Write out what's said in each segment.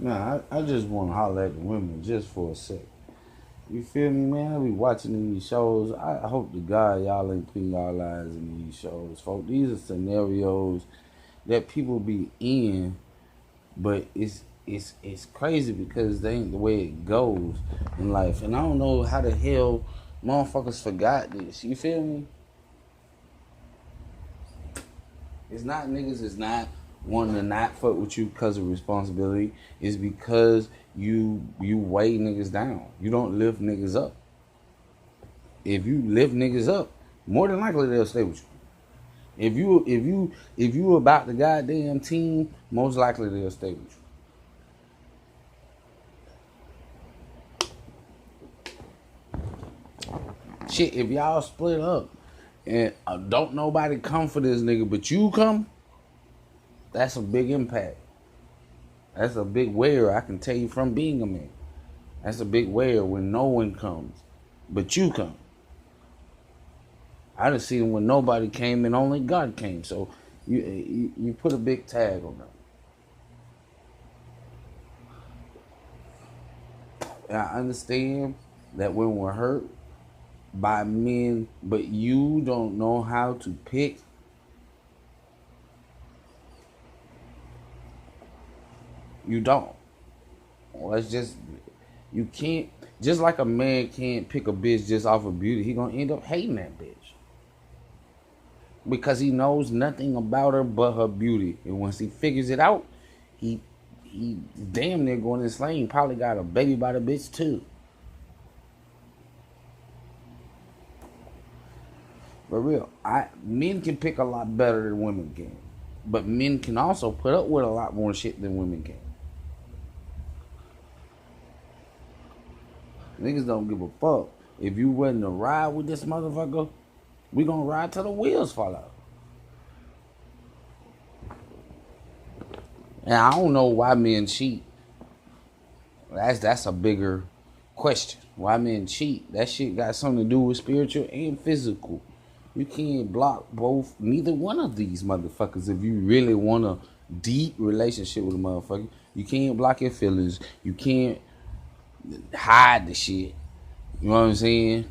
Nah, I just want to holler at the women just for a sec. You feel me, man? I be watching these shows. I hope to God y'all ain't putting y'all lives in these shows, folks. These are scenarios that people be in, but it's crazy because they ain't the way it goes in life. And I don't know how the hell motherfuckers forgot this. You feel me? It's not niggas. It's not wanting to not fuck with you because of responsibility. It's because you weigh niggas down. You don't lift niggas up. If you lift niggas up, more than likely they'll stay with you. If you about the goddamn team, most likely they'll stay with you. Shit, if y'all split up and don't nobody come for this nigga, but you come, that's a big impact. That's a big wear. I can tell you from being a man. That's a big wear when no one comes, but you come. I done seen when nobody came and only God came. So you put a big tag on them. And I understand that when we're hurt by men, but you don't know how to pick. You don't. Well, it's just you can't. Just like a man can't pick a bitch just off of beauty, he gonna end up hating that bitch because he knows nothing about her but her beauty. And once he figures it out, he damn near going insane. Probably got a baby by the bitch too. For real, men can pick a lot better than women can, but men can also put up with a lot more shit than women can. Niggas don't give a fuck. If you wasn't to ride with this motherfucker, we gonna ride till the wheels fall out. And I don't know why men cheat. That's a bigger question. Why men cheat? That shit got something to do with spiritual and physical. You can't block both, neither one of these motherfuckers if you really want a deep relationship with a motherfucker. You can't block your feelings. You can't hide the shit. You know what I'm saying?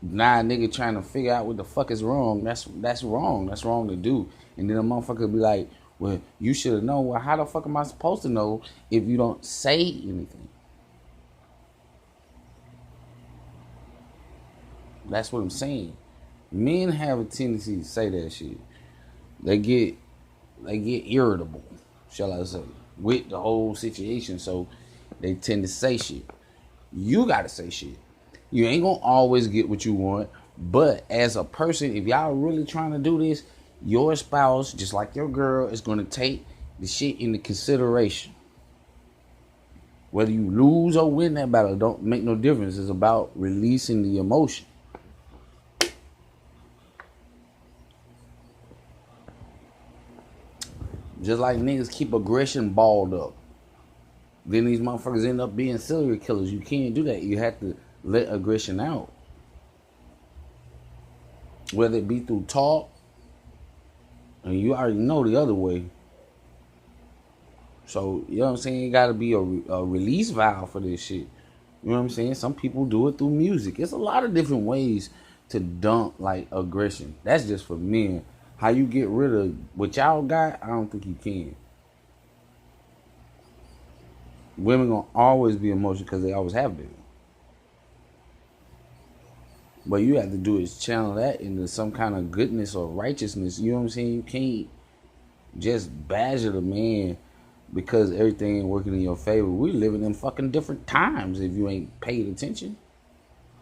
Nah, nigga trying to figure out what the fuck is wrong. That's wrong. That's wrong to do. And then a motherfucker be like, well, you should have known. Well, how the fuck am I supposed to know if you don't say anything? That's what I'm saying. Men have a tendency to say that shit. They get irritable, shall I say, with the whole situation. So they tend to say shit. You gotta say shit. You ain't gonna always get what you want, but as a person, if y'all really trying to do this, your spouse, just like your girl, is gonna take the shit into consideration. Whether you lose or win that battle, don't make no difference. It's about releasing the emotion. Just like niggas keep aggression balled up. Then these motherfuckers end up being serial killers. You can't do that. You have to let aggression out. Whether it be through talk, and you already know the other way. So, you know what I'm saying? It gotta be a release valve for this shit. You know what I'm saying? Some people do it through music. It's a lot of different ways to dump like aggression. That's just for men. How you get rid of what y'all got, I don't think you can. Women gonna always be emotional because they always have been. But you have to do is channel that into some kind of goodness or righteousness. You know what I'm saying? You can't just badger the man because everything ain't working in your favor. We living in fucking different times if you ain't paid attention.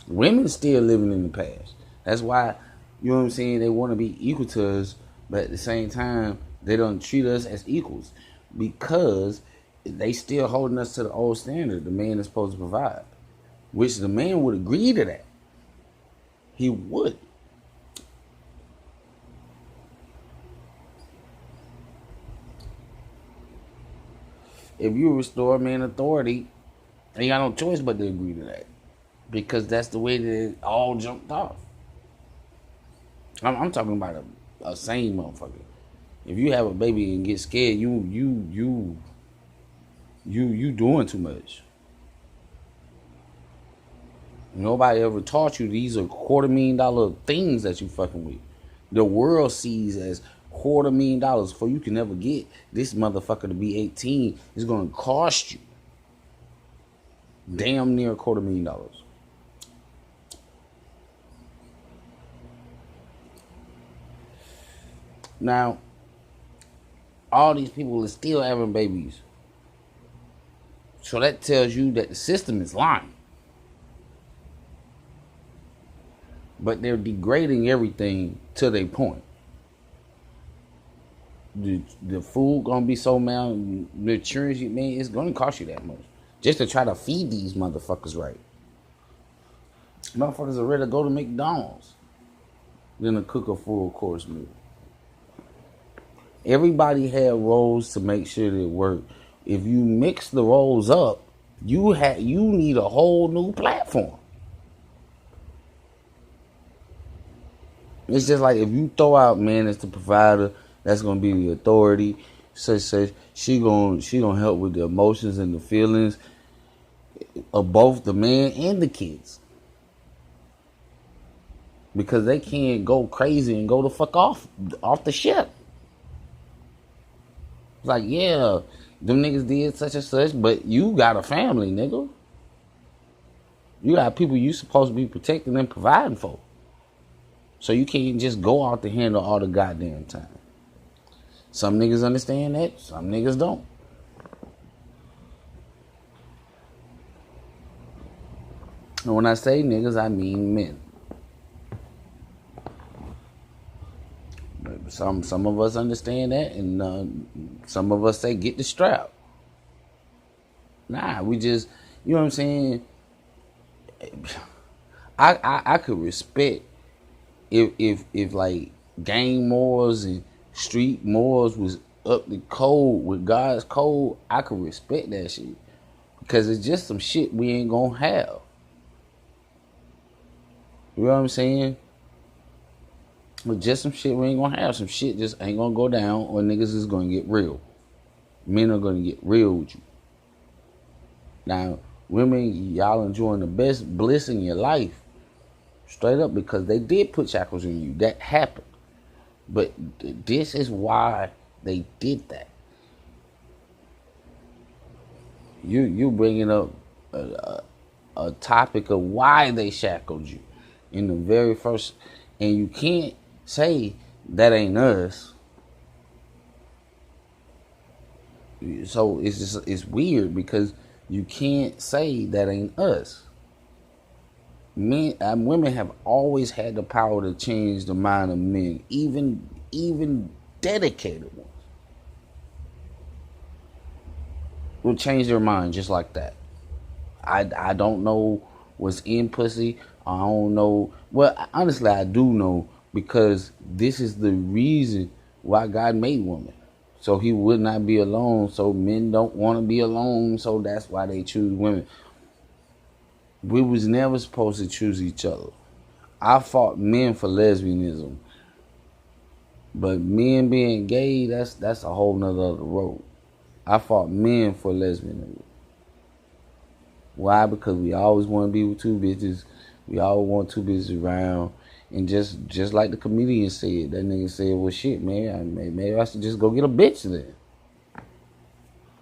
Women still living in the past. That's why, you know what I'm saying, they want to be equal to us, but at the same time, they don't treat us as equals because they still holding us to the old standard the man is supposed to provide, which the man would agree to that. He would. If you restore man authority, ain't got no choice but to agree to that because that's the way that it all jumped off. I'm talking about a sane motherfucker. If you have a baby and get scared, you You doing too much. Nobody ever taught you these are $250,000 things that you fucking with. The world sees as $250,000 before you can never get this motherfucker to be 18. It's gonna cost you damn near $250,000. Now, all these people are still having babies. So that tells you that the system is lying. But they're degrading everything to their point. The food gonna be so malnutrition, man, it's gonna cost you that much. Just to try to feed these motherfuckers right. Motherfuckers are ready to go to McDonald's than to cook a full course meal. Everybody had roles to make sure they work. If you mix the roles up, you need a whole new platform. It's just like if you throw out man as the provider, that's gonna be the authority. Such she gonna help with the emotions and the feelings of both the man and the kids. Because they can't go crazy and go the fuck off the ship. It's like, yeah, them niggas did such and such, but you got a family, nigga. You got people you supposed to be protecting and providing for. So you can't just go out to handle all the goddamn time. Some niggas understand that, some niggas don't. And when I say niggas, I mean men. Some of us understand that, and some of us say get the strap. Nah, we just, you know what I'm saying? I could respect if like gang morals and street morals was up the code with God's code. I could respect that shit because it's just some shit we ain't gonna have. You know what I'm saying? But just some shit we ain't gonna have. Some shit just ain't gonna go down, or niggas is gonna get real. Men are gonna get real with you. Now, women, y'all enjoying the best bliss in your life, straight up, because they did put shackles on you. That happened. But this is why they did that. You bringing up a topic of why they shackled you in the very first, and you can't say that ain't us. So it's weird because you can't say that ain't us. Men and women have always had the power to change the mind of men, even dedicated ones will change their mind just like that. I don't know what's in pussy. I don't know. Well, honestly, I do know, because this is the reason why God made women. So he would not be alone. So men don't want to be alone. So that's why they choose women. We was never supposed to choose each other. I fought men for lesbianism. But men being gay, that's a whole nother road. I fought men for lesbianism. Why? Because we always want to be with two bitches. We always want two bitches around. And just like the comedian said, that nigga said, well, shit, man, maybe I should just go get a bitch then.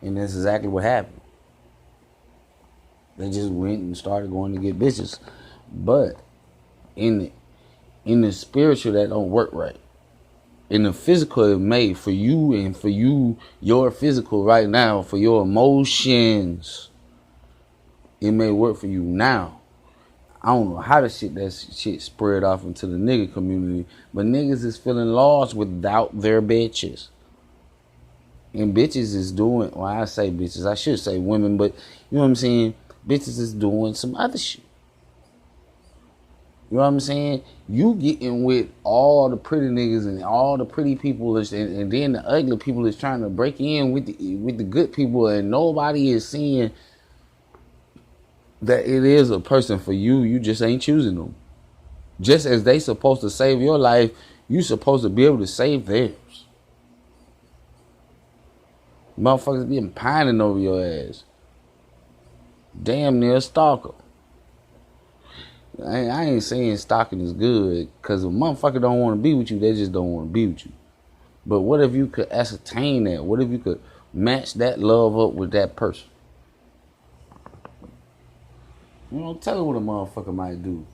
And that's exactly what happened. They just went and started going to get bitches. But in the spiritual, that don't work right. In the physical, it may, for you and for you, your physical right now, for your emotions, it may work for you now. I don't know how that shit spread off into the nigga community, but niggas is feeling lost without their bitches. And bitches is doing, well, I say bitches, I should say women, but you know what I'm saying? Bitches is doing some other shit. You know what I'm saying? You getting with all the pretty niggas and all the pretty people, and then the ugly people is trying to break in with the good people, and nobody is seeing that it is a person for you. You just ain't choosing them. Just as they supposed to save your life, you supposed to be able to save theirs. Motherfuckers been pining over your ass. Damn near a stalker. I ain't saying stalking is good, because if a motherfucker don't want to be with you, they just don't want to be with you. But what if you could ascertain that? What if you could match that love up with that person? You know, tell her what a motherfucker might do.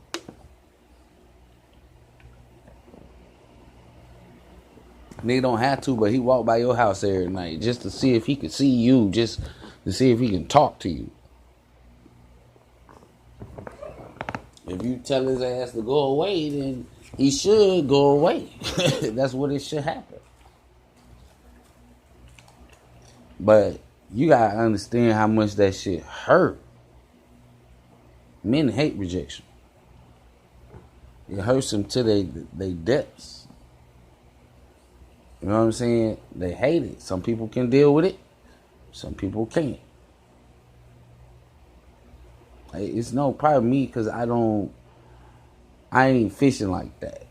Nigga don't have to, but he walked by your house every night just to see if he could see you, just to see if he can talk to you. If you tell his ass to go away, then he should go away. That's what it should happen. But you gotta understand how much that shit hurt. Men hate rejection. It hurts them to their depths. You know what I'm saying? They hate it. Some people can deal with it. Some people can't. It's no problem me because I ain't fishing like that.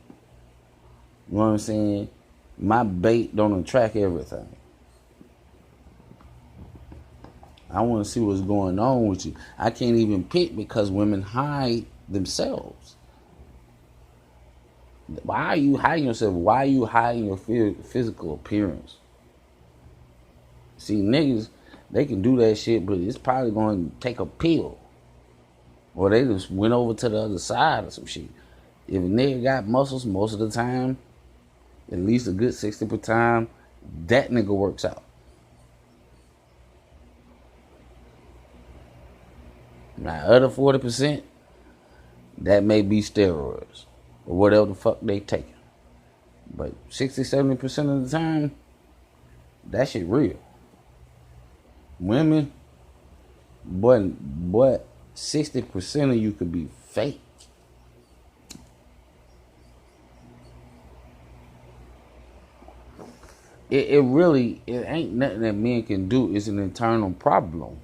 You know what I'm saying? My bait don't attract everything. I want to see what's going on with you. I can't even pick because women hide themselves. Why are you hiding yourself? Why are you hiding your physical appearance? See, niggas, they can do that shit, but it's probably going to take a pill. Or they just went over to the other side or some shit. If a nigga got muscles most of the time, at least a good 60% of the time, that nigga works out. Now, other 40%, that may be steroids or whatever the fuck they taking. But 60-70% of the time, that shit real. Women, boy, 60% of you could be fake. It really ain't nothing that men can do. It's an internal problem.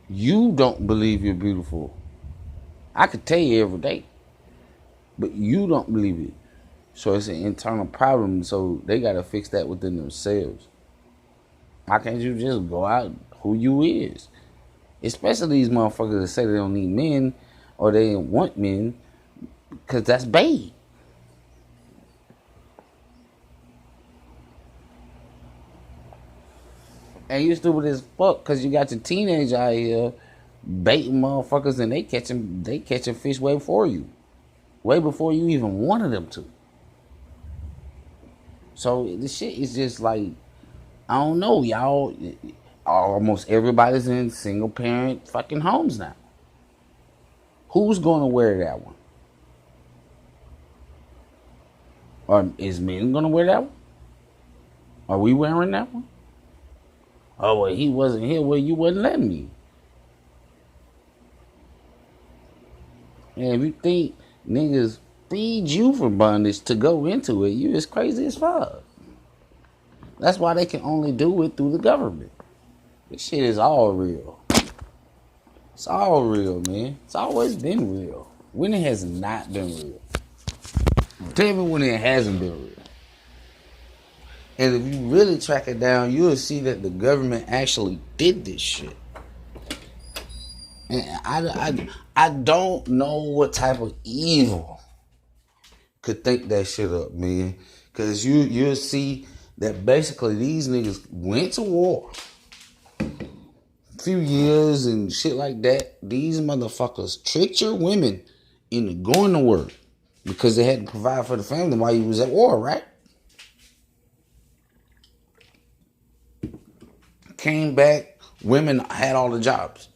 You don't believe you're beautiful. I could tell you every day, but you don't believe it. So it's an internal problem. So they gotta fix that within themselves. Why can't you just go out who you is? Especially these motherfuckers that say they don't need men or they don't want men, because that's bait. And you stupid as fuck because you got your teenager out here baiting motherfuckers and they catching fish way before you. Way before you even wanted them to. So the shit is just like, I don't know, y'all. Almost everybody's in single parent fucking homes now. Who's gonna wear that one? Or is men gonna wear that one? Are we wearing that one? Oh, well, he wasn't here. Well, you wasn't letting me. And if you think niggas feed you for bondage to go into it, you as crazy as fuck. That's why they can only do it through the government. This shit is all real. It's all real, man. It's always been real. When it has not been real. Tell me when it hasn't been real. And if you really track it down, you'll see that the government actually did this shit. And I don't know what type of evil could think that shit up, man. Because you'll see that basically these niggas went to war. A few years and shit like that. These motherfuckers tricked your women into going to work because they had to provide for the family while you was at war, right? Came back, women had all the jobs.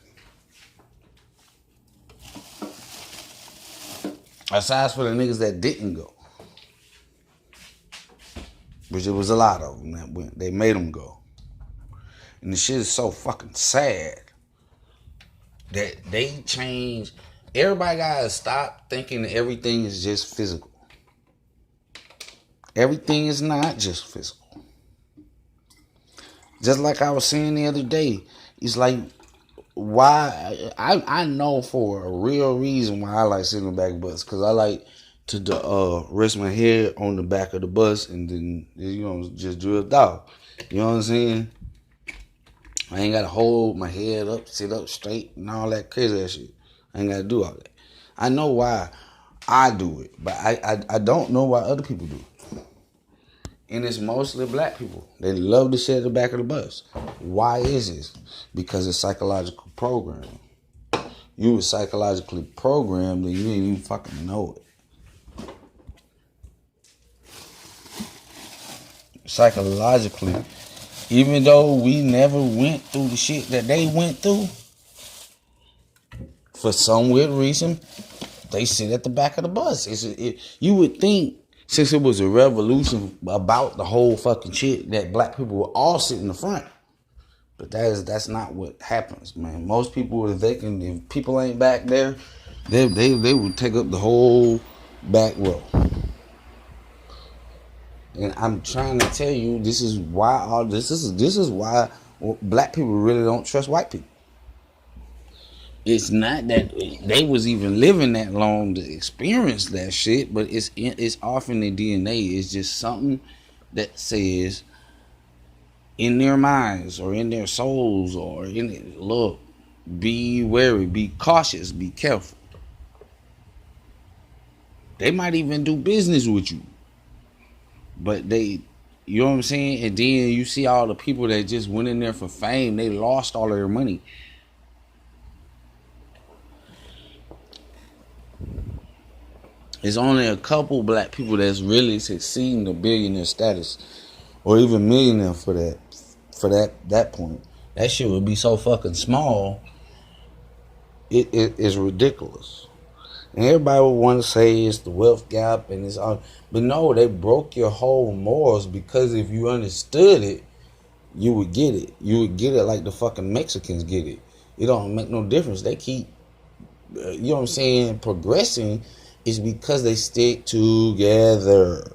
Aside for the niggas that didn't go. Which it was a lot of them that went. They made them go. And the shit is so fucking sad that they changed. Everybody gotta stop thinking that everything is just physical. Everything is not just physical. Just like I was saying the other day, it's like, why I know for a real reason why I like sitting in the back of bus, because I like to rest my head on the back of the bus and then just drift off. You know what I'm saying? I ain't gotta hold my head up, sit up straight, and all that crazy ass shit. I ain't gotta do all that. I know why I do it, but I don't know why other people do it. And it's mostly black people. They love to sit at the back of the bus. Why is this? Because it's psychological programming. You were psychologically programmed and you didn't even fucking know it. Psychologically, even though we never went through the shit that they went through, for some weird reason, they sit at the back of the bus. You would think, since it was a revolution about the whole fucking shit, that black people would all sit in the front. But that's not what happens, man. If people ain't back there, they would take up the whole back row. And I'm trying to tell you, this is why this is why black people really don't trust white people. It's not that they was even living that long to experience that shit, but it's off in their DNA. It's just something that says in their minds or in their souls or in it, look, be wary, be cautious, be careful. They might even do business with you, but you know what I'm saying? And then you see all the people that just went in there for fame, they lost all of their money. It's only a couple black people that's really succeeding to billionaire status, or even millionaire for that point. That shit would be so fucking small. It is ridiculous. And everybody would want to say it's the wealth gap and it's all, but no, they broke your whole morals, because if you understood it, you would get it. You would get it like the fucking Mexicans get it. It don't make no difference. They keep, you know what I'm saying, progressing. Is because they stick together.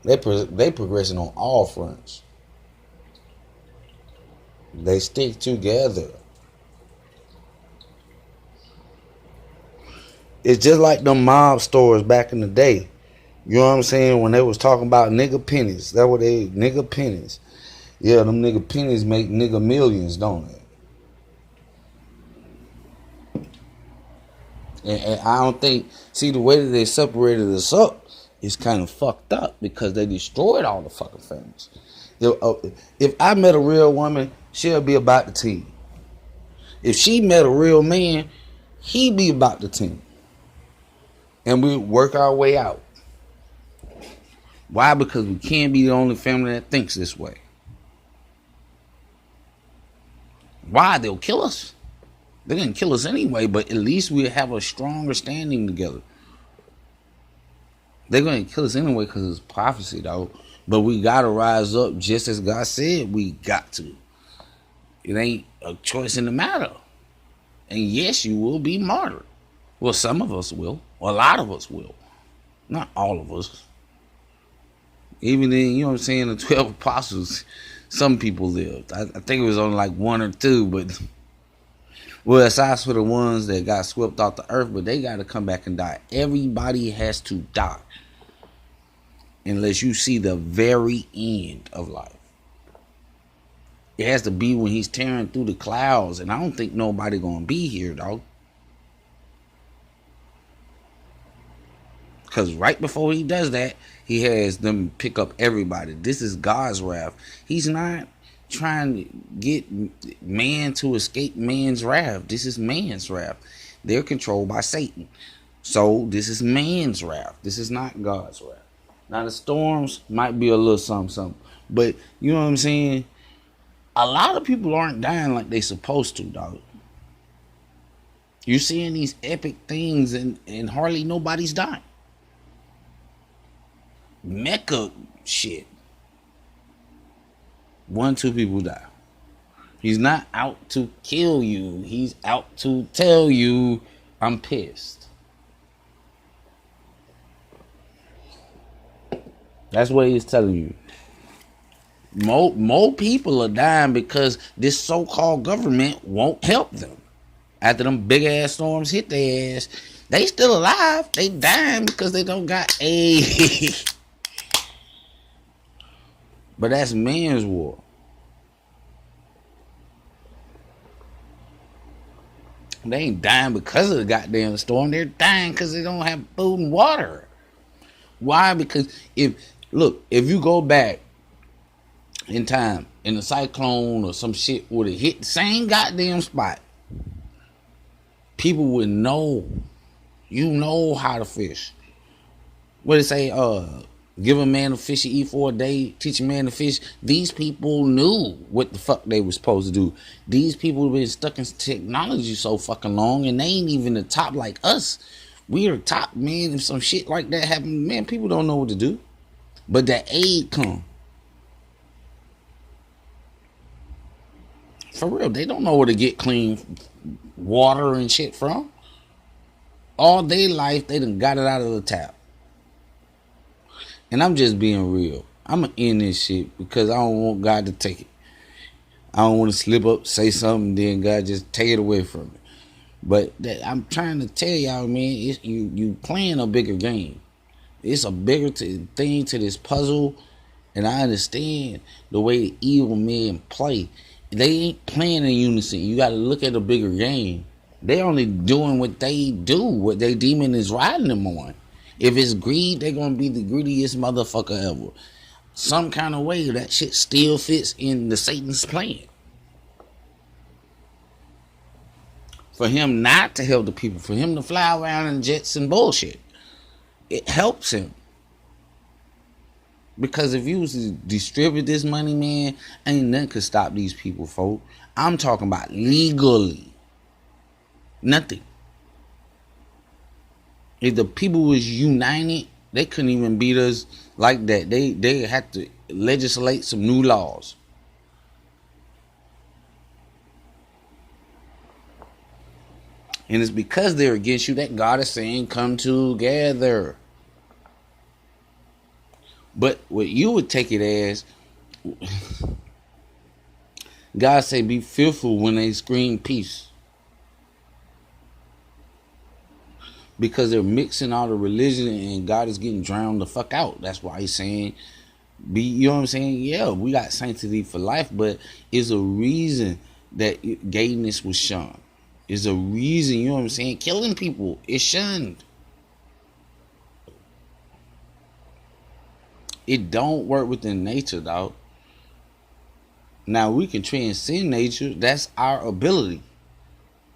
They progressing on all fronts. They stick together. It's just like them mob stores back in the day. You know what I'm saying? When they was talking about nigga pennies. That's what nigga pennies. Yeah, them nigga pennies make nigga millions, don't they? And I don't think, see, the way that they separated us up is kind of fucked up, because they destroyed all the fucking families. If I met a real woman, she'll be about the team. If she met a real man, he'd be about the team. And we work our way out. Why? Because we can't be the only family that thinks this way. Why? They'll kill us. They didn't kill us anyway, but at least we have a stronger standing together. They're going to kill us anyway because it's prophecy, though. But we got to rise up just as God said we got to. It ain't a choice in the matter. And yes, you will be martyred. Well, some of us will. Or a lot of us will. Not all of us. Even in, you know what I'm saying, the 12 apostles, some people lived. I think it was only like one or two, but... Well, aside for the ones that got swept off the earth, but they got to come back and die. Everybody has to die. Unless you see the very end of life. It has to be when he's tearing through the clouds. And I don't think nobody going to be here, dog. Because right before he does that, he has them pick up everybody. This is God's wrath. He's not trying to get man to escape man's wrath. This is man's wrath. They're controlled by Satan. So this is man's wrath. This is not God's wrath. Now the storms might be a little something. But you know what I'm saying? A lot of people aren't dying like they supposed to, dog. You're seeing these epic things and hardly nobody's dying. Mecca shit. 1-2 people die. He's not out to kill you. He's out to tell you, I'm pissed. That's what he's telling you. More people are dying because this so-called government won't help them. After them big ass storms hit their ass, They still alive. They dying because they don't got a. But that's man's war. They ain't dying because of the goddamn storm. They're dying because they don't have food and water. Why? Because if you go back in time and a cyclone or some shit would have hit the same goddamn spot, people would know. You know how to fish. What it say? Give a man a fish to eat for a day, teach a man to fish. These people knew what the fuck they were supposed to do. These people have been stuck in technology so fucking long, and they ain't even the top like us. We are top, man. If some shit like that happen, man, people don't know what to do. But that aid come. For real, they don't know where to get clean water and shit from. All day life, they done got it out of the tap. And I'm just being real. I'm going to end this shit because I don't want God to take it. I don't want to slip up, say something, then God just take it away from me. But I'm trying to tell y'all, man, you playing a bigger game. It's a bigger thing to this puzzle. And I understand the way the evil men play. They ain't playing in unison. You got to look at a bigger game. They only doing what they do, what they demon is riding them on. If it's greed, they're going to be the greediest motherfucker ever. Some kind of way, that shit still fits in the Satan's plan. For him not to help the people, for him to fly around in jets and bullshit, it helps him. Because if you was to distribute this money, man, ain't nothing could stop these people, folk. I'm talking about legally. Nothing. If the people was united, they couldn't even beat us like that. They had to legislate some new laws. And it's because they're against you that God is saying, come together. But what you would take it as, God say, be fearful when they scream peace. Because they're mixing all the religion and God is getting drowned the fuck out. That's why he's saying, you know what I'm saying? Yeah, we got sanctity for life, but it's a reason that gayness was shunned. It's a reason, you know what I'm saying? Killing people is shunned. It don't work within nature, dog. Now we can transcend nature. That's our ability.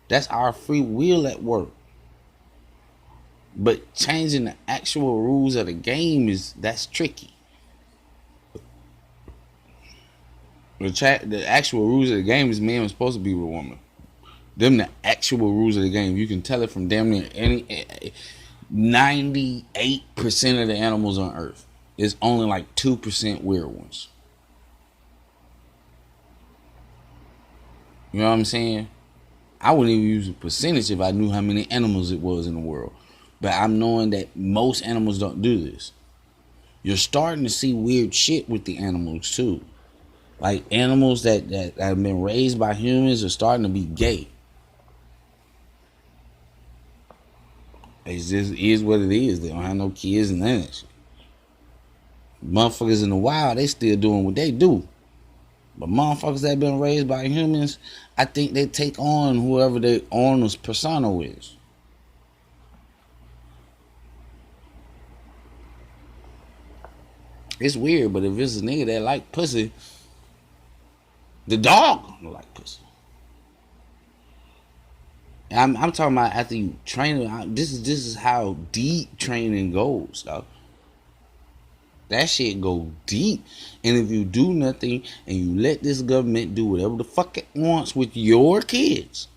That's our free will at work. But changing the actual rules of the game that's tricky. The actual rules of the game is man was supposed to be with a woman. Them the actual rules of the game. You can tell it from damn near 98% of the animals on Earth. It's only like 2% weird ones. You know what I'm saying? I wouldn't even use a percentage if I knew how many animals it was in the world. But I'm knowing that most animals don't do this. You're starting to see weird shit with the animals too. Like animals that have been raised by humans are starting to be gay. It just is what it is. They don't have no kids and none of that shit. Motherfuckers in the wild, they still doing what they do. But motherfuckers that have been raised by humans, I think they take on whoever their owner's persona is. It's weird, but if it's a nigga that like pussy, the dog don't like pussy. I'm talking about after you train. This is how deep training goes, dog. That shit go deep. And if you do nothing and you let this government do whatever the fuck it wants with your kids,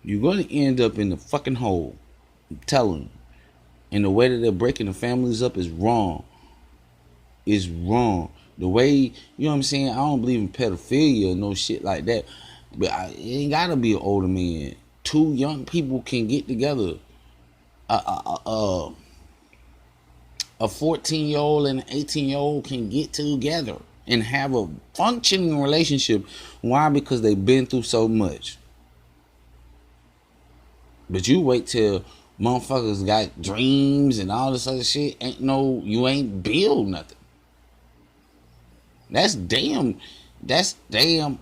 you're going to end up in the fucking hole. I'm telling you. And the way that they're breaking the families up is wrong. It's wrong. The way, you know what I'm saying? I don't believe in pedophilia or no shit like that. But it ain't got to be an older man. Two young people can get together. A 14-year-old and an 18-year-old can get together and have a functioning relationship. Why? Because they've been through so much. But you wait till Motherfuckers got dreams and all this other shit. You ain't build nothing. That's damn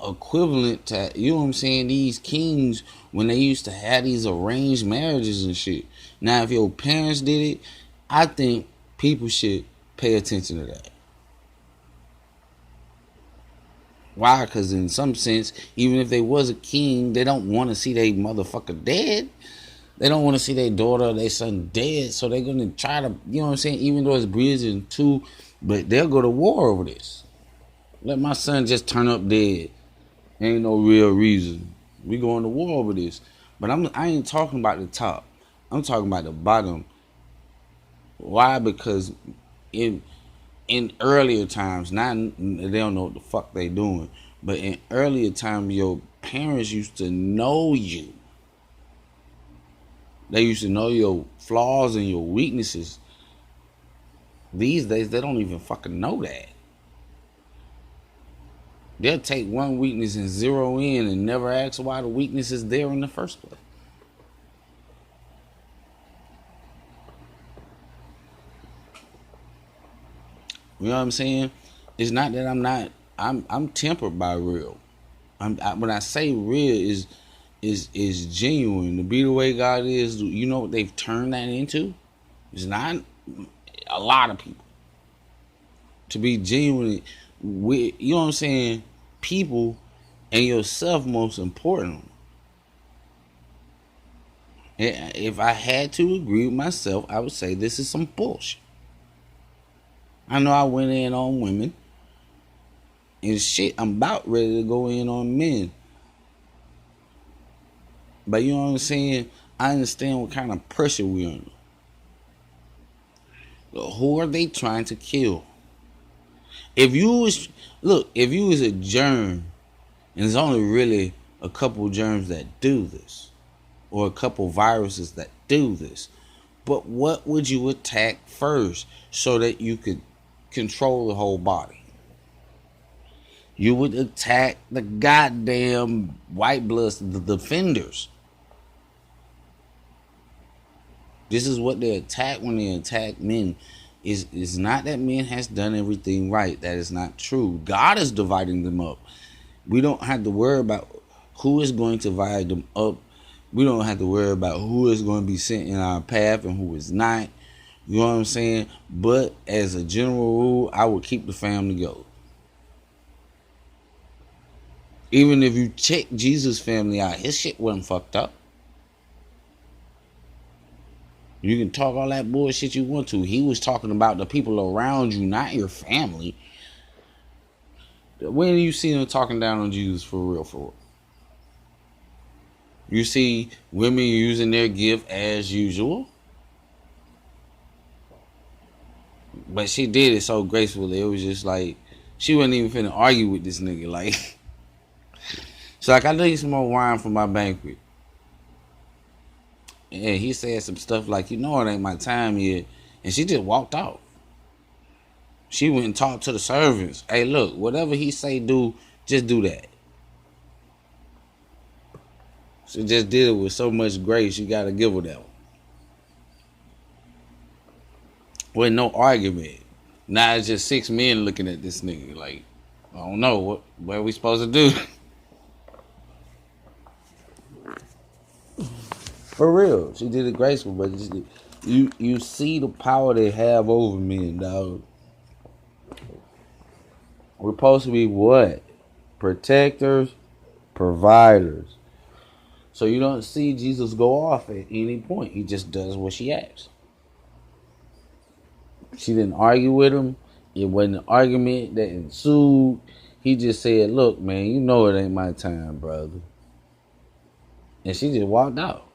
equivalent to, you know what I'm saying, these kings when they used to have these arranged marriages and shit. Now, if your parents did it, I think people should pay attention to that. Why? Because in some sense, even if they was a king, they don't want to see their motherfucker dead. They don't want to see their daughter or their son dead. So they're going to try to, you know what I'm saying, even though it's bridging too, but they'll go to war over this. Let my son just turn up dead. Ain't no real reason. We going to war over this. But I ain't talking about the top. I'm talking about the bottom. Why? Because in earlier times, now they don't know what the fuck they doing. But in earlier times, your parents used to know you. They used to know your flaws and your weaknesses. These days, they don't even fucking know that. They'll take one weakness and zero in and never ask why the weakness is there in the first place. You know what I'm saying? It's not that I'm tempered by real. When I say real is genuine. To be the way God is, you know what they've turned that into? It's not a lot of people. To be genuine with, you know what I'm saying, people and yourself most important. If I had to agree with myself, I would say this is some bullshit. I know I went in on women and shit, I'm about ready to go in on men. But you know what I'm saying? I understand what kind of pressure we're under. Who are they trying to kill? If you was a germ, and there's only really a couple germs that do this, or a couple viruses that do this, but what would you attack first so that you could control the whole body? You would attack the goddamn white bloods, the defenders. This is what they attack when they attack men. It's not that men has done everything right. That is not true. God is dividing them up. We don't have to worry about who is going to divide them up. We don't have to worry about who is going to be sent in our path and who is not. You know what I'm saying? But as a general rule, I would keep the family together. Even if you check Jesus' family out, his shit wasn't fucked up. You can talk all that bullshit you want to. He was talking about the people around you, not your family. When do you see him talking down on Jesus for real? You see women using their gift as usual. But she did it so gracefully. It was just like, she wasn't even finna argue with this nigga. Like, so like, I need some more wine for my banquet. And he said some stuff like, it ain't my time yet. And she just walked out. She went and talked to the servants. Hey, look, whatever he say do, just do that. She just did it with so much grace, you gotta give her that one. With no argument. Now it's just 6 men looking at this nigga like, I don't know, what are we supposed to do? For real, she did it graceful, but you see the power they have over men, dog. We're supposed to be what? Protectors, providers. So you don't see Jesus go off at any point. He just does what she asks. She didn't argue with him. It wasn't an argument that ensued. He just said, look, man, you know it ain't my time, brother. And she just walked out.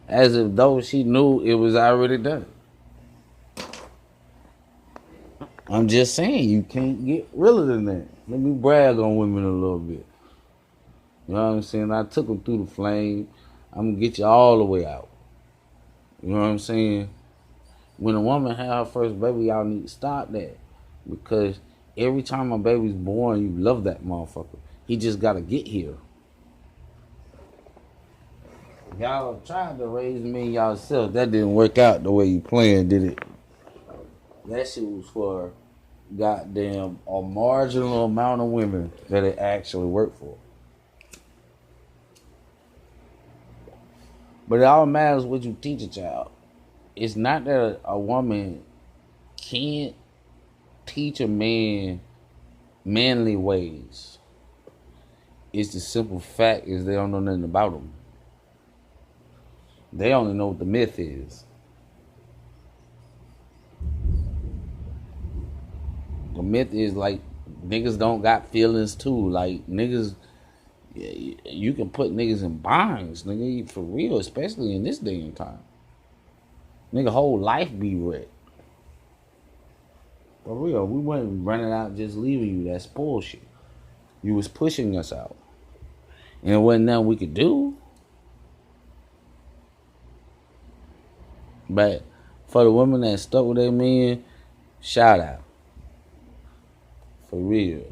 As if though she knew it was already done. I'm just saying, you can't get realer than that. Let me brag on women a little bit. You know what I'm saying? I took them through the flame. I'm going to get you all the way out. You know what I'm saying? When a woman had her first baby, y'all need to stop that. Because every time a baby's born, you love that motherfucker. He just got to get here. Y'all tried to raise me yourself. That didn't work out the way you planned, did it? That shit was for goddamn a marginal amount of women that it actually worked for. But it all matters what you teach a child. It's not that a woman can't teach a man manly ways. It's the simple fact is they don't know nothing about them. They only know what the myth is. The myth is like niggas don't got feelings too. Like niggas, you can put niggas in bonds, nigga, for real, especially in this day and time. Nigga, whole life be wrecked. For real, we wasn't running out just leaving you. That's bullshit. You was pushing us out. And it wasn't nothing we could do. But for the women that stuck with their men, shout out. For real.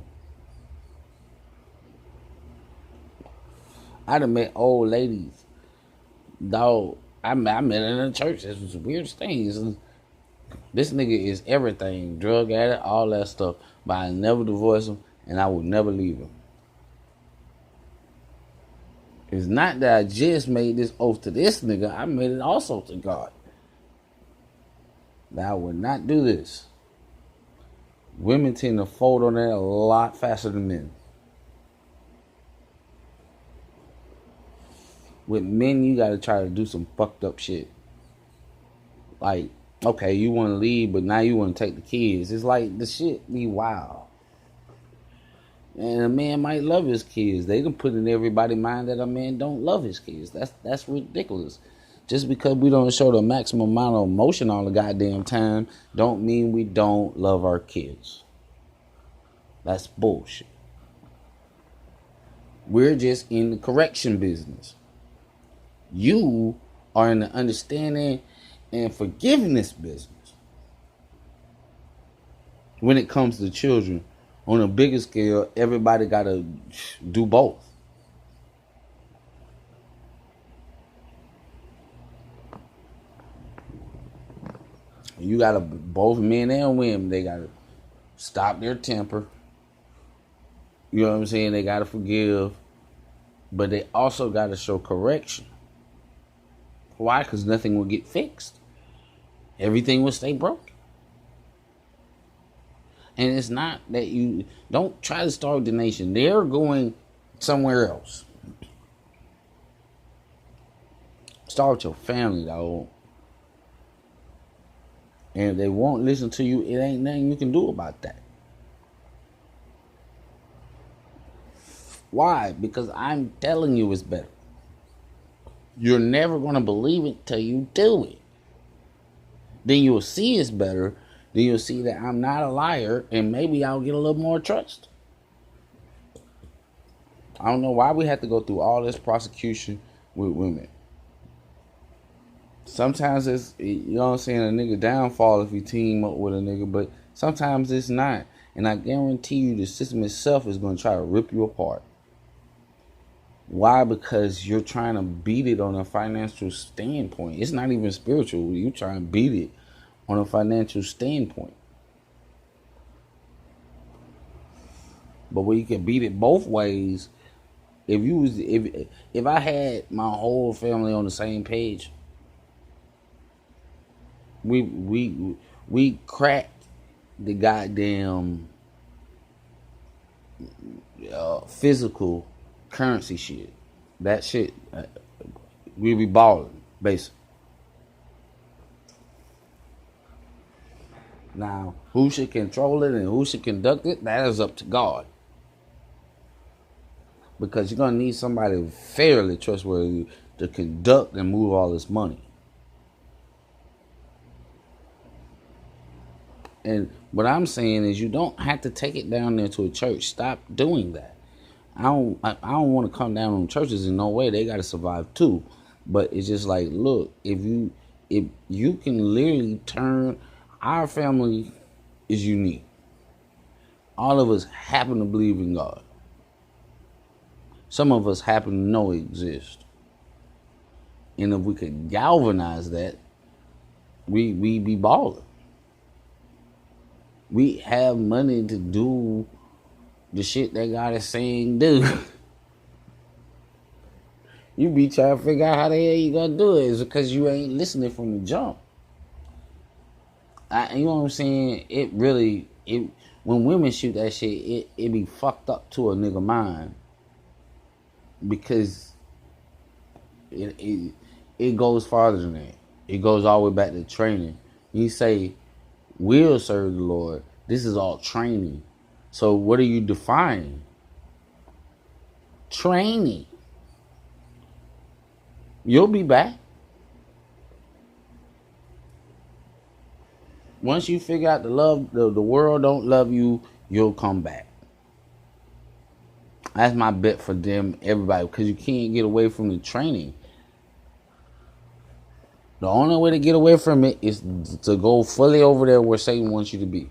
I done met old ladies. Dog, I met her in the church. This was the weirdest thing. This nigga is everything. Drug addict, all that stuff. But I never divorce him, and I would never leave him. It's not that I just made this oath to this nigga. I made it also to God. That I would not do this. Women tend to fold on that a lot faster than men. With men, you gotta try to do some fucked up shit. Like, okay, you want to leave, but now you want to take the kids. It's like the shit be wild. And a man might love his kids. They done put in everybody's mind that a man don't love his kids. That's ridiculous. Just because we don't show the maximum amount of emotion all the goddamn time, don't mean we don't love our kids. That's bullshit. We're just in the correction business. You are in the understanding and forgiveness business. When it comes to children, on a bigger scale, everybody got to do both. You got to, both men and women, they got to stop their temper. You know what I'm saying? They got to forgive. But they also got to show correction. Why? Because nothing will get fixed. Everything will stay broken. And it's not that you don't try to starve the nation. They're going somewhere else. Start with your family, dog. And if they won't listen to you, it ain't nothing you can do about that. Why? Because I'm telling you it's better. You're never going to believe it till you do it. Then you'll see it's better. Then you'll see that I'm not a liar, and maybe I'll get a little more trust. I don't know why we have to go through all this prosecution with women. Sometimes it's, you know what I'm saying, a nigga downfall if you team up with a nigga, but sometimes it's not. And I guarantee you the system itself is going to try to rip you apart. Why? Because you're trying to beat it on a financial standpoint. It's not even spiritual. You're trying to beat it on a financial standpoint. But where you can beat it both ways, if I had my whole family on the same page, we cracked the goddamn physical currency shit. That shit, we be balling, basically. Now, who should control it and who should conduct it, that is up to God. Because you're going to need somebody fairly trustworthy to conduct and move all this money. And what I'm saying is you don't have to take it down there to a church. Stop doing that. I don't want to come down on churches in no way. They got to survive too. But it's just like, look, if you can literally turn, our family is unique. All of us happen to believe in God. Some of us happen to know He exists. And if we could galvanize that, we be balling. We have money to do the shit that God is saying do. You be trying to figure out how the hell you gonna do it. It's because you ain't listening from the jump. You know what I'm saying? It really, when women shoot that shit, it be fucked up to a nigga mind because it goes farther than that. It goes all the way back to training. You say, "Will serve the Lord." This is all training. So what are you defining? Training. You'll be back. Once you figure out the world don't love you, you'll come back. That's my bet for them, everybody, because you can't get away from the training. The only way to get away from it is to go fully over there where Satan wants you to be.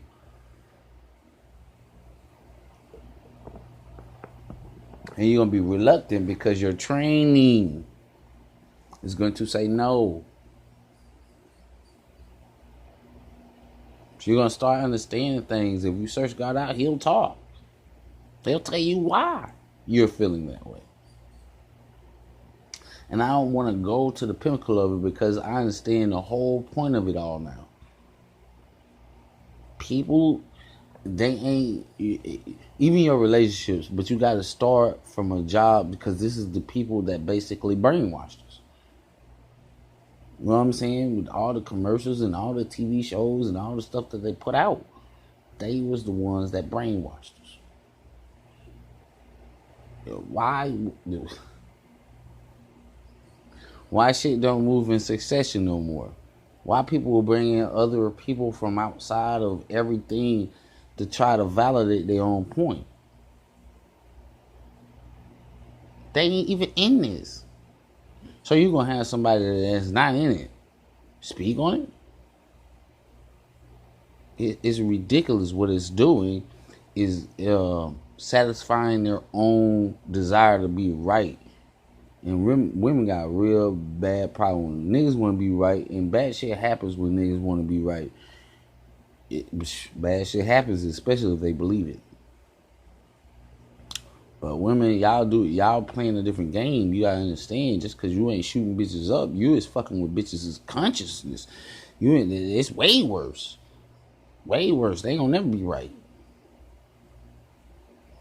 And you're going to be reluctant because your training is going to say no. So you're going to start understanding things. If you search God out, he'll talk. He'll tell you why you're feeling that way. And I don't want to go to the pinnacle of it because I understand the whole point of it all now. People, they ain't, even your relationships, but you got to start from a job because this is the people that basically brainwashed us. You know what I'm saying? With all the commercials and all the TV shows and all the stuff that they put out, they was the ones that brainwashed us. Why shit don't move in succession no more? Why people will bring in other people from outside of everything to try to validate their own point? They ain't even in this. So you're going to have somebody that's not in it speak on it? It's ridiculous. What it's doing is satisfying their own desire to be right. And women got a real bad problem. Niggas want to be right, and bad shit happens when niggas want to be right. Bad shit happens, especially if they believe it. But women, y'all playing a different game. You gotta understand, just because you ain't shooting bitches up, you is fucking with bitches' consciousness. It's way worse. Way worse. They ain't gonna never be right.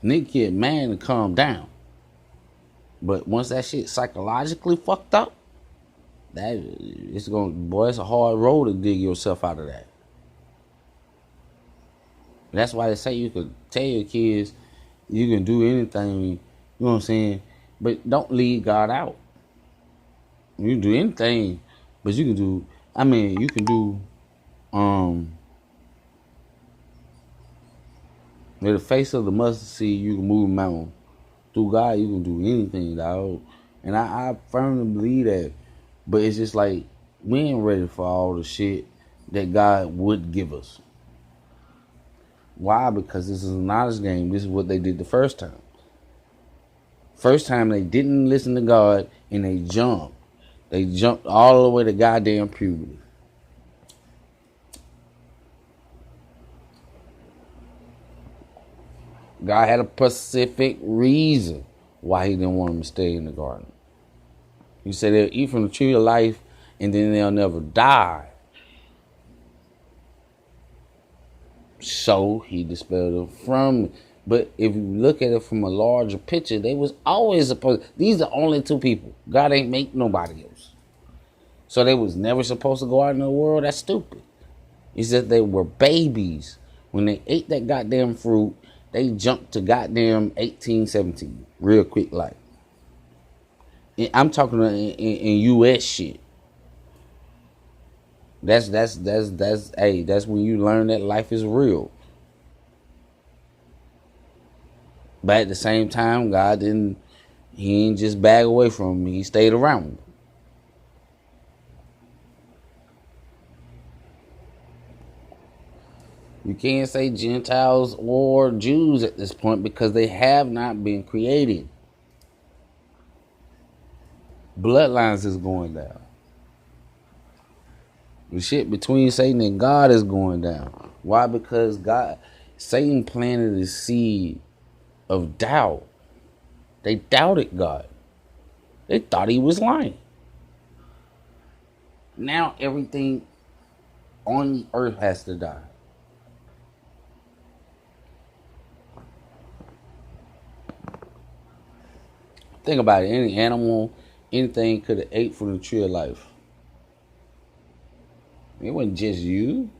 Nigga get mad and calm down. But once that shit psychologically fucked up, it's a hard road to dig yourself out of that. That's why they say you could tell your kids you can do anything, you know what I'm saying? But don't leave God out. You can do anything, but you can do with the face of the mustard seed, you can move a mountain. Through God, you can do anything, dog. And I firmly believe that. But it's just like, we ain't ready for all the shit that God would give us. Why? Because this is a knowledge game. This is what they did the first time. First time they didn't listen to God and they jumped. They jumped all the way to goddamn puberty. God had a specific reason why he didn't want them to stay in the garden. He said they'll eat from the tree of life and then they'll never die. So he dispelled them from it. But if you look at it from a larger picture, they was always supposed. These are only two people. God ain't make nobody else. So they was never supposed to go out in the world. That's stupid. He said they were babies. When they ate that goddamn fruit, they jumped to goddamn 18, 17. Real quick like. I'm talking in U.S. shit. That's when you learn that life is real. But at the same time, God he ain't just back away from him. He stayed around him. You can't say Gentiles or Jews at this point because they have not been created. Bloodlines is going down. The shit between Satan and God is going down. Why? Because Satan planted a seed of doubt. They doubted God. They thought he was lying. Now everything on the earth has to die. Think about it. Any animal, anything could have ate from the tree of life. It wasn't just you.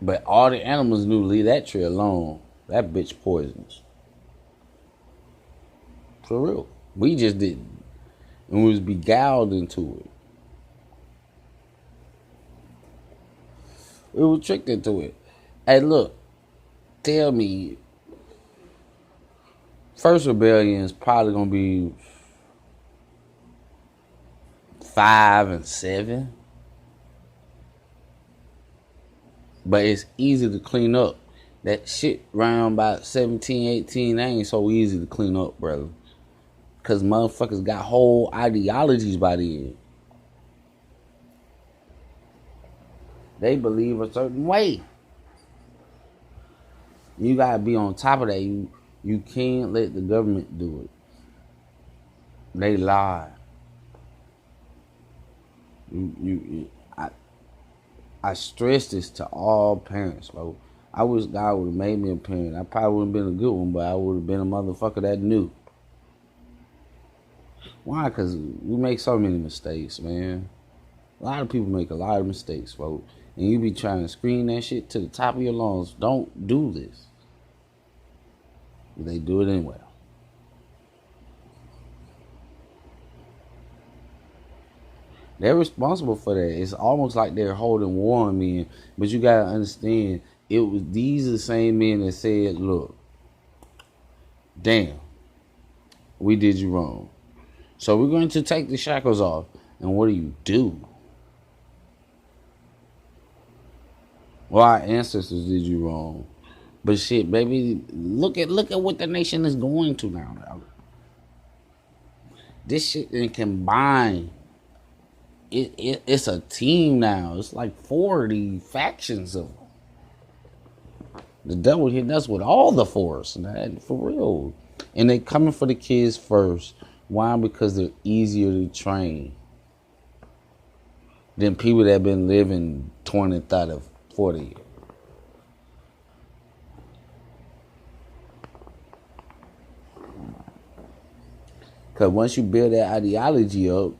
But all the animals knew, leave that tree alone. That bitch poisonous. For real. We just didn't. And we was beguiled into it. We were tricked into it. Hey, look. Tell me. First rebellion is probably going to be 5 and 7. But it's easy to clean up. That shit round about 17, 18, that ain't so easy to clean up, brother. Because motherfuckers got whole ideologies by the end. They believe a certain way. You gotta be on top of that. You can't let the government do it. They lie. I stress this to all parents, bro. I wish God would have made me a parent. I probably wouldn't have been a good one, but I would have been a motherfucker that knew. Why? Because we make so many mistakes, man. A lot of people make a lot of mistakes, bro. And you be trying to scream that shit to the top of your lungs. Don't do this. But they do it anyway. They're responsible for that. It's almost like they're holding war on men. But you gotta understand, these are the same men that said, look, damn, we did you wrong. So we're going to take the shackles off. And what do? Well, our ancestors did you wrong. But shit, baby, look at what the nation is going to now. This shit can combine. It's a team now. It's like 40 factions of them. The devil hitting us with all the force, man, for real. And they coming for the kids first. Why? Because they're easier to train than people that have been living 20, 30, 40 years. Because once you build that ideology up,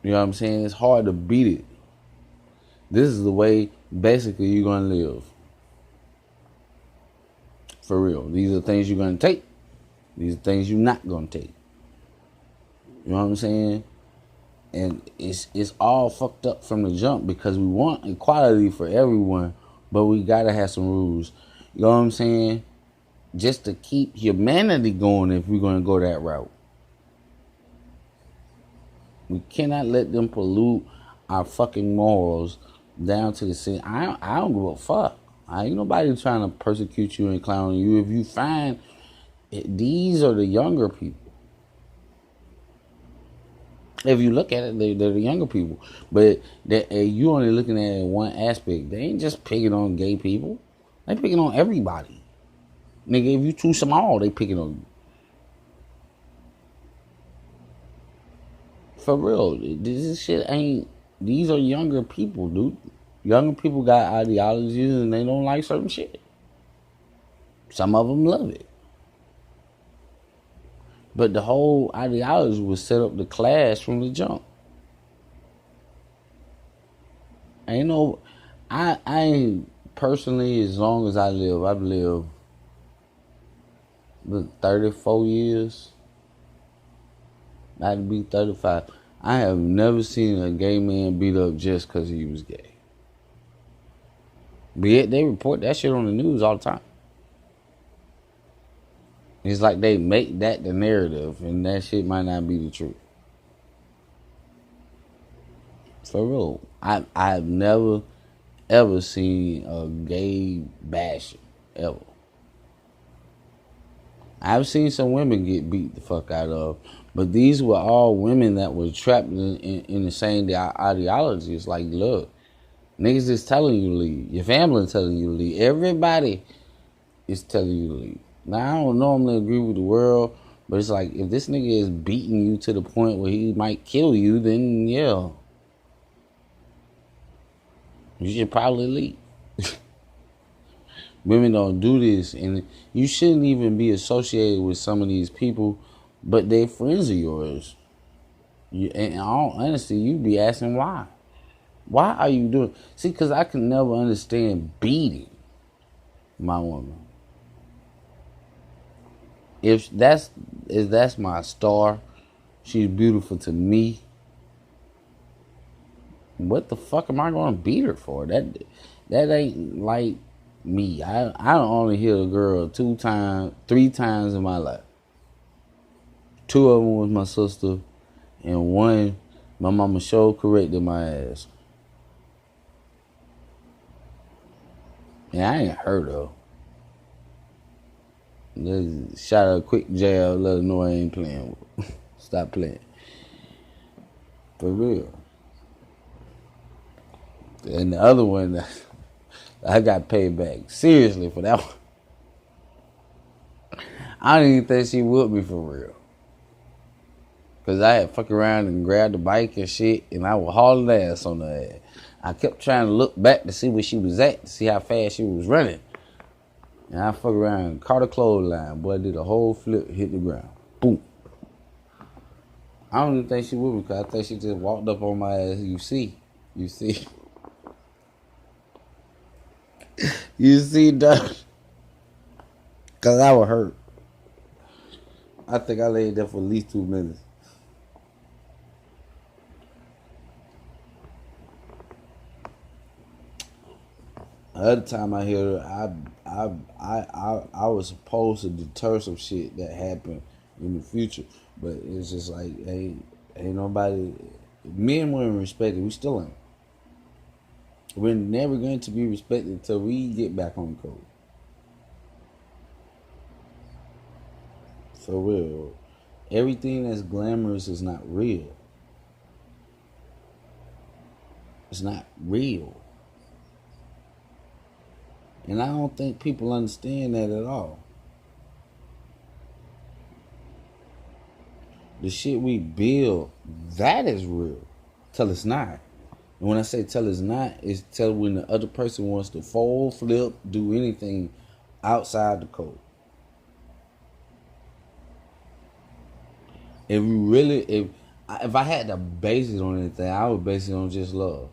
you know what I'm saying, it's hard to beat it. This is the way, basically, you're going to live. For real. These are things you're going to take. These are things you're not going to take. You know what I'm saying? And it's all fucked up from the jump because we want equality for everyone, but we got to have some rules. You know what I'm saying? Just to keep humanity going if we're going to go that route. We cannot let them pollute our fucking morals down to the sin. I don't give a fuck. Ain't nobody trying to persecute you and clown you. If you find these are the younger people. If you look at it, they're the younger people. But you only looking at it in one aspect. They ain't just picking on gay people. They picking on everybody. Nigga, if you too small, they picking on you. For real, this shit ain't. These are younger people, dude. Younger people got ideologies and they don't like certain shit. Some of them love it. But the whole ideology was set up to clash from the jump. Ain't no, I ain't personally, as long as I live, I've lived 34 years. I'd be 35. I have never seen a gay man beat up just because he was gay. But yet they report that shit on the news all the time. It's like they make that the narrative, and that shit might not be the truth. For real. I've never, ever seen a gay bashing, ever. I've seen some women get beat the fuck out of, but these were all women that were trapped in the same ideology. It's like, look, niggas is telling you to leave. Your family is telling you to leave. Everybody is telling you to leave. Now, I don't normally agree with the world, but it's like, if this nigga is beating you to the point where he might kill you, then yeah, you should probably leave. Women don't do this, and you shouldn't even be associated with some of these people, but they're friends of yours. In all honesty, you be asking why. Why are you doing? See, because I can never understand beating my woman. If that's my star, she's beautiful to me. What the fuck am I gonna beat her for? That ain't like me. I only hit a girl 3 times in my life. 2 of them was my sister, and 1 my mama sure corrected my ass. And I ain't hurt her. Just shot her a quick jab, let her know I ain't playing with her. Stop playing. For real. And the other one, I got paid back. Seriously, for that one. I didn't even think she would be for real. Because I had fuck around and grabbed the bike and shit, and I was hauling ass on her ass. I kept trying to look back to see where she was at, to see how fast she was running. And I fuck around and caught a clothesline. Boy, I did a whole flip, hit the ground. Boom. I don't even think she would, because I think she just walked up on my ass. You see. You see, Doug? Because I was hurt. I think I laid there for at least 2 minutes. The other time I hear her, I was supposed to deter some shit that happened in the future, but it's just like, ain't nobody. Men weren't respected. We still ain't. We're never going to be respected until we get back on the code. For real. Everything that's glamorous is not real. It's not real. And I don't think people understand that at all. The shit we build, that is real. Till it's not. And when I say till it's not, it's till when the other person wants to fold, flip, do anything outside the code. If I had to base it on anything, I would base it on just love.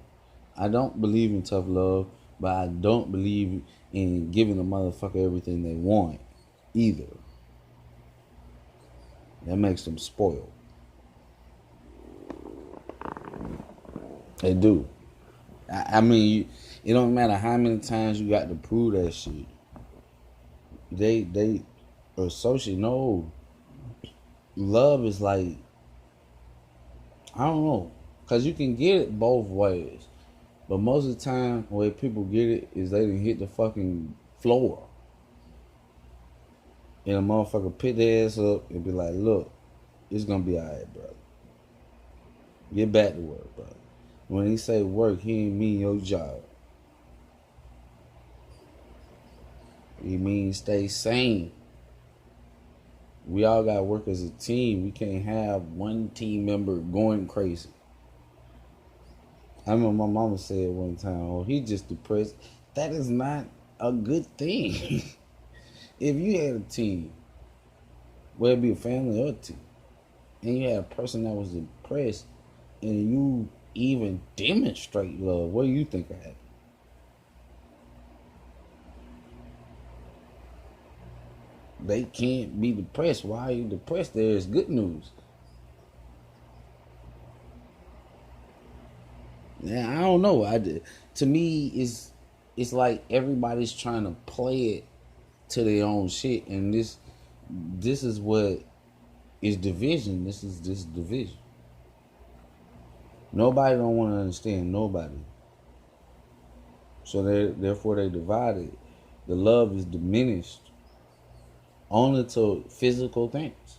I don't believe in tough love, but I don't believe in giving a motherfucker everything they want either. That makes them spoiled. They do. I mean, it don't matter how many times you got to prove that shit. They associate. No, love is like, I don't know, cause you can get it both ways, but most of the time, the way people get it is they didn't hit the fucking floor, and a motherfucker pick their ass up and be like, "Look, it's gonna be alright, brother. Get back to work, brother." When he say work, he ain't mean your job. He means stay sane. We all got to work as a team. We can't have one team member going crazy. I remember my mama said one time, "Oh, he just depressed." That is not a good thing. If you had a team, whether it be a family or a team, and you had a person that was depressed, and you even demonstrate love, what do you think happened? They can't be depressed. Why are you depressed? There is good news. Yeah, I don't know. To me, it's like everybody's trying to play it to their own shit, and this is what is division. This is division. Nobody don't want to understand nobody, so therefore they divided. The love is diminished. only to physical things.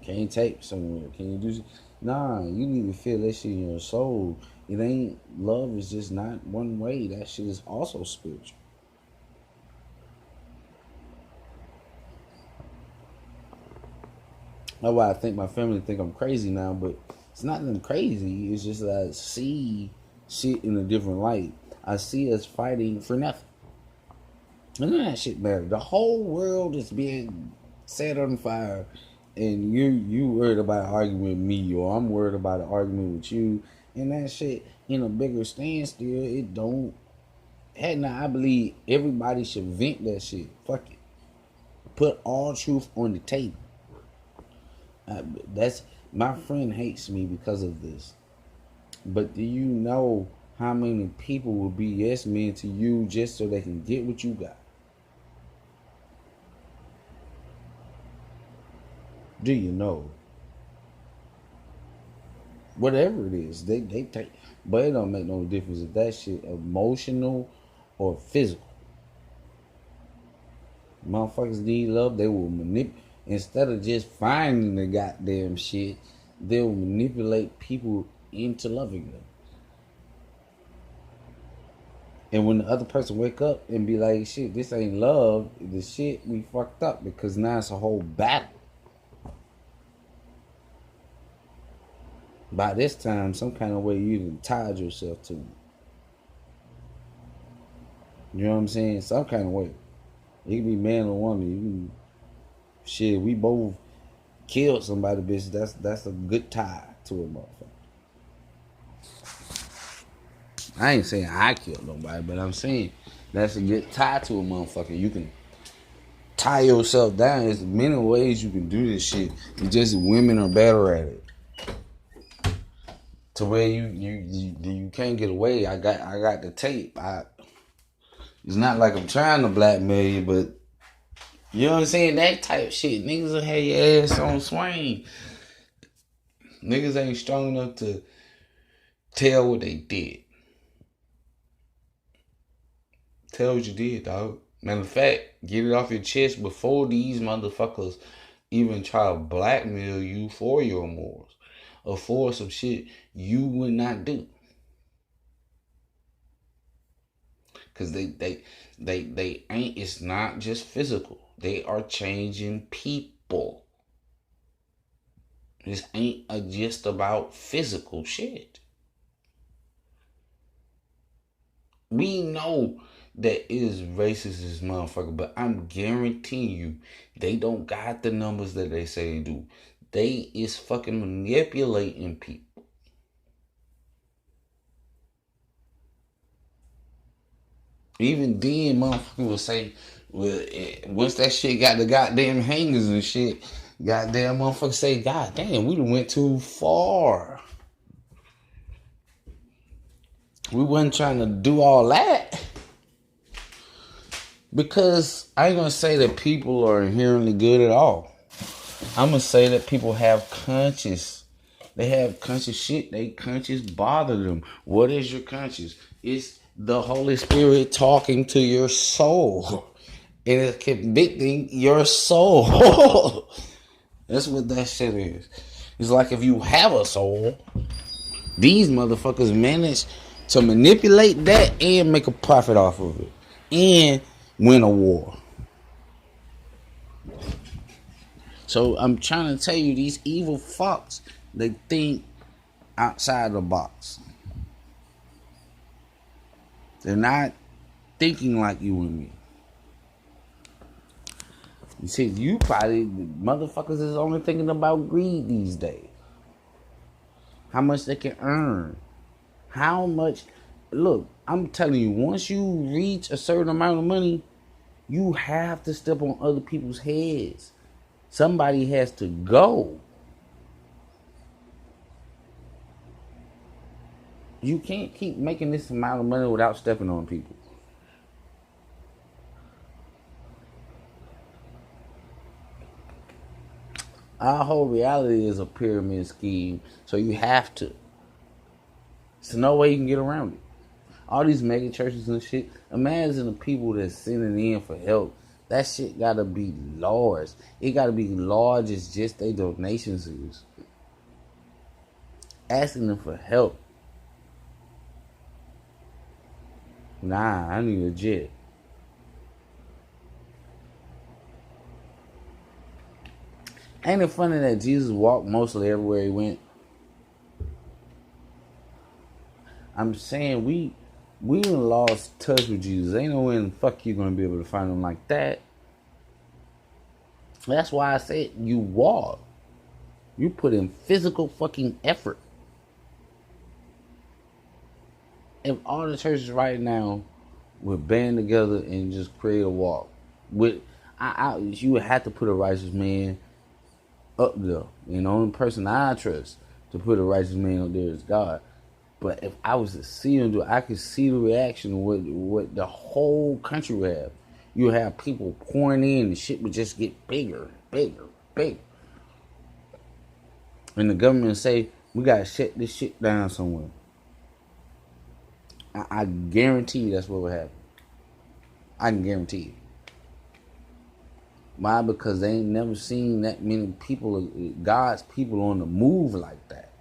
Can you take somewhere? Can you do? Nah, you need to feel that shit in your soul. It ain't love. Is just not one way. That shit is also spiritual. That's why I think my family think I'm crazy now, but it's not that I'm crazy. It's just that I see shit in a different light. I see us fighting for nothing. None of that shit matters. The whole world is being set on fire, and you worried about an argument with me, or I'm worried about an argument with you, and that shit in a bigger standstill. It don't. Heck, now I believe everybody should vent that shit. Fuck it. Put all truth on the table. That's my friend hates me because of this. But do you know how many people will be yes men to you just so they can get what you got? Do you know? Whatever it is, they take, but it don't make no difference if that shit emotional or physical. Motherfuckers need love, they will manipulate. Instead of just finding the goddamn shit, they'll manipulate people into loving them. And when the other person wake up and be like, shit, this ain't love, the shit we fucked up because now it's a whole battle. By this time, some kind of way you done tied yourself to them. You know what I'm saying? Some kind of way. It can be man or woman. You can, shit, we both killed somebody, bitch. That's a good tie to a motherfucker. I ain't saying I killed nobody, but I'm saying that's a good tie to a motherfucker. You can tie yourself down. There's many ways you can do this shit. It's just women are better at it. To where you can't get away. I got the tape. It's not like I'm trying to blackmail you, but you know what I'm saying? That type of shit. Niggas will have your ass on swing. Niggas ain't strong enough to tell what they did. Tell what you did, dog. Matter of fact, get it off your chest before these motherfuckers even try to blackmail you for your morals or for some shit you would not do. Cause they ain't. It's not just physical. They are changing people. This ain't just about physical shit. We know that it is racist as motherfucker, but I'm guaranteeing you, they don't got the numbers that they say they do. They is fucking manipulating people. Even then, motherfucker will say, well, once that shit got the goddamn hangers and shit, goddamn motherfucker say, God damn, we done went too far. We wasn't trying to do all that. Because I ain't gonna say that people are inherently good at all. I'm gonna say that people have conscience. They have conscious shit. They conscience bother them. What is your conscience? It's the Holy Spirit talking to your soul. It is convicting your soul. That's what that shit is. It's like if you have a soul, these motherfuckers manage to manipulate that and make a profit off of it. And win a war. So I'm trying to tell you, these evil fucks, they think outside the box. They're not thinking like you and me. You see, you probably, motherfuckers is only thinking about greed these days. How much they can earn. How much, look, I'm telling you, once you reach a certain amount of money, you have to step on other people's heads. Somebody has to go. You can't keep making this amount of money without stepping on people. Our whole reality is a pyramid scheme, so you have to. There's no way you can get around it. All these mega churches and shit, imagine the people that's sending in for help That shit gotta be large. It gotta be large as just their donations is. Asking them for help. Nah, I need a jet. Ain't it funny that Jesus walked mostly everywhere he went? I'm saying we done lost touch with Jesus. Ain't no way in the fuck you gonna be able to find him like that. That's why I said you walk. You put in physical fucking effort. If all the churches right now would band together and just create a walk, with you would have to put a righteous man up there. And the only person I trust to put a righteous man up there is God. But if I was to see him do it, I could see the reaction of what the whole country would have. You would have people pouring in, and shit would just get bigger, bigger, bigger. And the government say, we gotta shut this shit down somewhere. I guarantee you that's what would happen. I can guarantee you. Why? Because they ain't never seen that many people, God's people, on the move like that.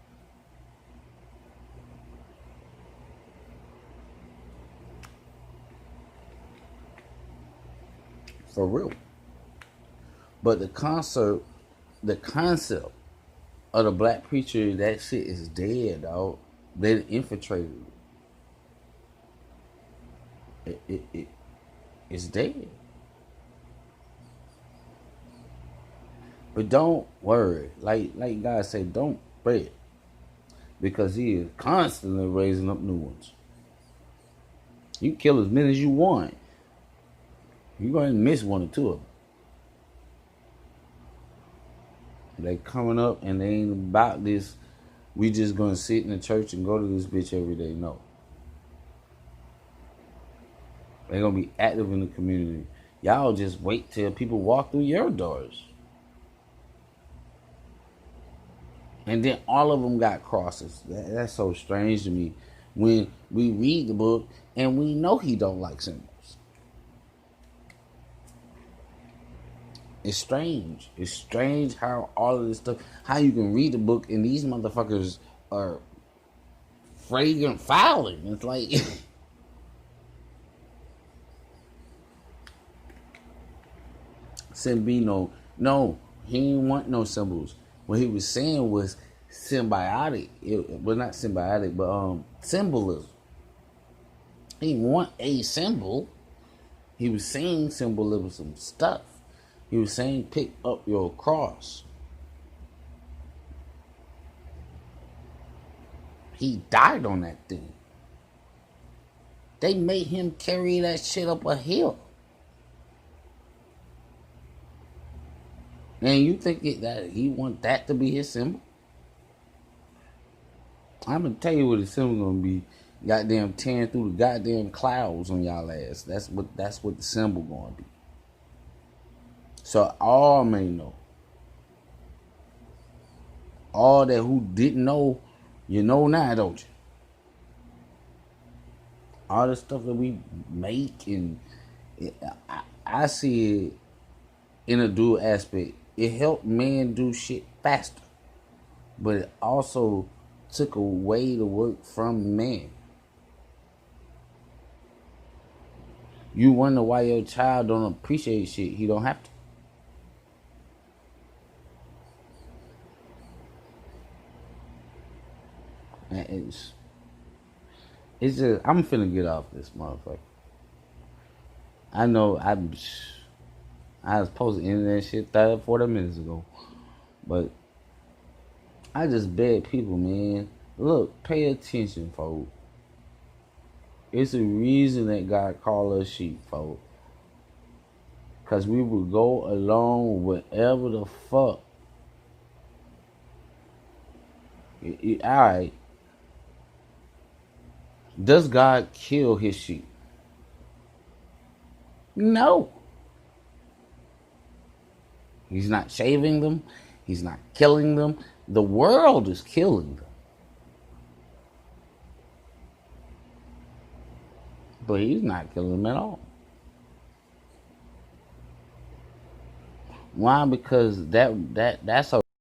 For real. But the concept of the black preacher, that shit is dead, dog. They infiltrated it. It's dead. But don't worry. Like God said, don't fret. Because he is constantly raising up new ones. You kill as many as you want. You're going to miss one or two of them. They coming up and they ain't about this. We just going to sit in the church and go to this bitch every day. No. They're going to be active in the community. Y'all just wait till people walk through your doors. And then all of them got crosses. That's so strange to me. When we read the book and we know he don't like symbols. It's strange. It's strange how all of this stuff, how you can read the book and these motherfuckers are fragrant fouling. It's like Sembino, no, he didn't want no symbols. What he was saying was symbiotic. Well, not symbiotic, but symbolism. He didn't want a symbol. He was saying symbolism stuff. He was saying, pick up your cross. He died on that thing. They made him carry that shit up a hill. And you think that he want that to be his symbol? I'm going to tell you what his symbol going to be. Goddamn tearing through the goddamn clouds on y'all ass. That's what the symbol going to be. So all may know. All that who didn't know, you know now, don't you? All the stuff that we make, and I see it in a dual aspect. It helped men do shit faster. But it also took away the work from men. You wonder why your child don't appreciate shit. He don't have to. And it's just, I'm finna get off this motherfucker. I know I was posting internet shit 30, 40 minutes ago. But I just beg people, man. Look, pay attention, folks. It's a reason that God called us sheep, folks. Because we would go along whatever the fuck. Alright. Does God kill his sheep? No. He's not shaving them. He's not killing them. The world is killing them. But he's not killing them at all. Why? Because that's a